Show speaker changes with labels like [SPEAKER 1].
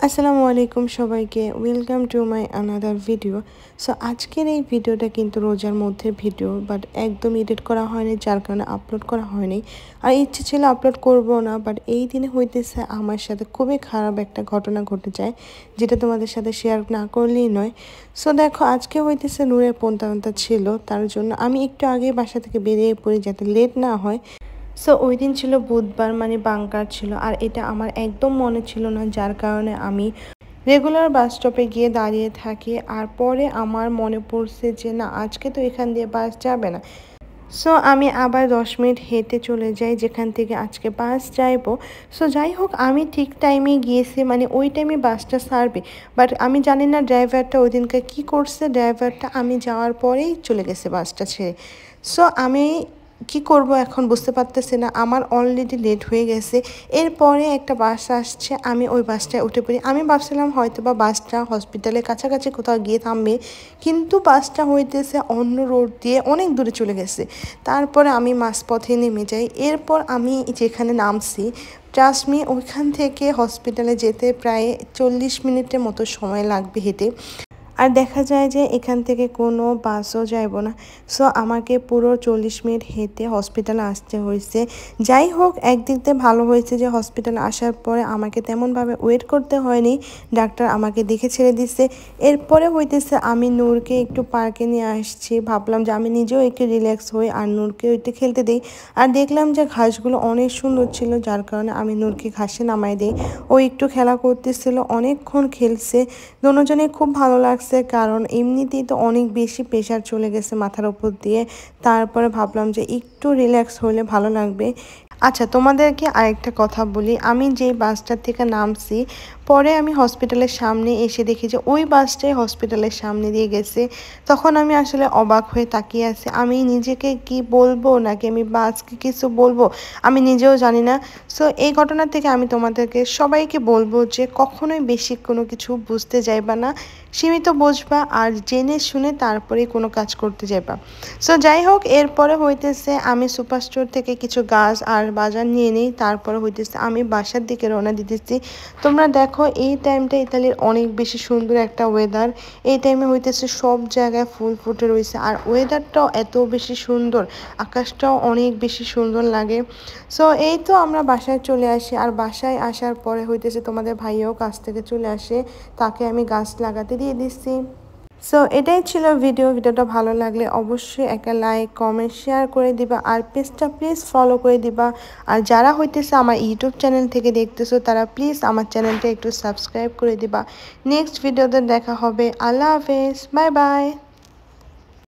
[SPEAKER 1] আসসালামু আলাইকুম সবাইকে welcome to my another video. So আজকের এই ভিডিওটা কিন্তু রোজার মধ্যে ভিডিও, বাট একদম এডিট করা হয়নি, যার কারণে আপলোড করা হয়নি। আর ইচ্ছে ছিল আপলোড করব না, বাট এই দিনে হইতেছে আমার সাথে খুবই খারাপ একটা ঘটনা ঘটে যায়, যেটা তোমাদের সাথে শেয়ার না করলেই নয়। সো দেখো, আজকে হইতেছে নূরের পন্তা ছিল, তার জন্য আমি একটু আগে বাসা থেকে বেরিয়ে পড়ি যাতে লেট না হয়। সো ওই দিন ছিল বুধবার, মানে বাঙ্কার ছিল, আর এটা আমার একদম মনে ছিল না, যার কারণে আমি রেগুলার বাস স্টপে গিয়ে দাঁড়িয়ে থাকি। আর পরে আমার মনে পড়ছে যে না, আজকে তো এখান দিয়ে বাস যাবে না। সো আমি আবার 10 মিনিট হেঁটে চলে যাই যেখান থেকে আজকে বাস যাইবো। সো যাই হোক, আমি ঠিক টাইমে গিয়েছি, মানে ওই টাইমে বাসটা ছাড়বে, বাট আমি জানি না ড্রাইভারটা ওই দিনকে কী করছে। ড্রাইভারটা আমি যাওয়ার পরেই চলে গেছে বাসটা ছেড়ে। সো আমি কি করব এখন বুঝতে পারতেছি না, আমার অলরেডি লেট হয়ে গেছে। এরপরে একটা বাস আসছে, আমি ওই বাসটায় উঠে পড়ি। আমি ভাবছিলাম হয়তো বা বাসটা হসপিটালের কাছাকাছি কোথাও গিয়ে থামবে, কিন্তু বাসটা হইতেছে অন্য রোড দিয়ে অনেক দূরে চলে গেছে। তারপরে আমি মাঝপথে নেমে যাই। এরপর আমি যেখানে নামছি, ট্রাস্ট মি, ওইখান থেকে হসপিটালে যেতে প্রায় 40 মিনিটের মতো সময় লাগবে হেঁটে। আর দেখা যায় যে এখান থেকে কোনো বাসও যাইব না। সো আমাকে পুরো 40 মিনিট হেঁটে হসপিটালে আসতে হয়েছে। যাই হোক, একদিক দিয়ে ভালো হয়েছে যে হসপিটালে আসার পরে আমাকে তেমনভাবে ওয়েট করতে হয়নি, ডাক্তার আমাকে দেখে ছেড়ে দিচ্ছে। এরপরে হইতেছে আমি নূরকে একটু পার্কে নিয়ে আসছি, ভাবলাম যে আমি নিজেও একটু রিল্যাক্স হই আর নূরকেও একটু খেলতে দিই। আর দেখলাম যে ঘাসগুলো অনেক সুন্দর ছিল, যার কারণে আমি নূরকে ঘাসে নামাই দিই। ও একটু খেলা করতেছিল, অনেকক্ষণ খেলছে, দুজনে খুব ভালো লাগছে। কারণ এমনিতেই তো অনেক বেশি প্রেশার চলে গেছে মাথার উপর দিয়ে। তারপরে ভাবলাম যে একটু রিল্যাক্স হলে ভালো লাগবে। আচ্ছা, তোমাদেরকে আরেকটা কথা বলি, আমি যেই বাসটার থেকে নামছি, পরে আমি হসপিটালের সামনে এসে দেখি যে ওই বাসটাই হসপিটালের সামনে দিয়ে গেছে। তখন আমি আসলে অবাক হয়ে তাকিয়ে আছি, আমি নিজেকে কি বলবো নাকি আমি বাসকে কিছু বলবো, আমি নিজেও জানি না। সো এই ঘটনা থেকে আমি তোমাদেরকে সবাইকে বলবো যে কখনোই বেশি কোনো কিছু বুঝতে যাইবা না, সীমিত বুঝবা আর জেনে শুনে তারপরে কোনো কাজ করতে যাইবা। সো যাই হোক, এরপরে হইতেছে আমি সুপার স্টোর থেকে কিছু গাছ আর বাজার নিয়ে নিই। তারপরে হইতেছে আমি বাসার দিকে রওনা দিতেছি। তোমরা দেখো, এই টাইমটা ইতালির অনেক বেশি সুন্দর একটা ওয়েদার। এই টাইমে হইতেছে সব জায়গায় ফুল ফুটে রয়েছে, আর ওয়েদারটাও এত বেশি সুন্দর, আকাশটাও অনেক বেশি সুন্দর লাগে। সো এই তো আমরা বাসায় চলে আসি, আর বাসায় আসার পরে হইতেছে তোমাদের ভাইও কাছ থেকে চলে আসে, তাকে আমি গাছ লাগাতে দিয়ে দিচ্ছি। সো এটাই ছিল ভিডিওটা ভালো লাগলে অবশ্যই একটা লাইক, কমেন্ট, শেয়ার করে দিবা, আর পেজটা প্লিজ ফলো করে দিবা। আর যারা হইতেছে আমার ইউটিউব চ্যানেল থেকে দেখতেছো, তারা প্লিজ আমার চ্যানেলটা একটু সাবস্ক্রাইব করে দিবা। নেক্সট ভিডিওতে দেখা হবে। আল্লাহ হাফেজ, বাই বাই।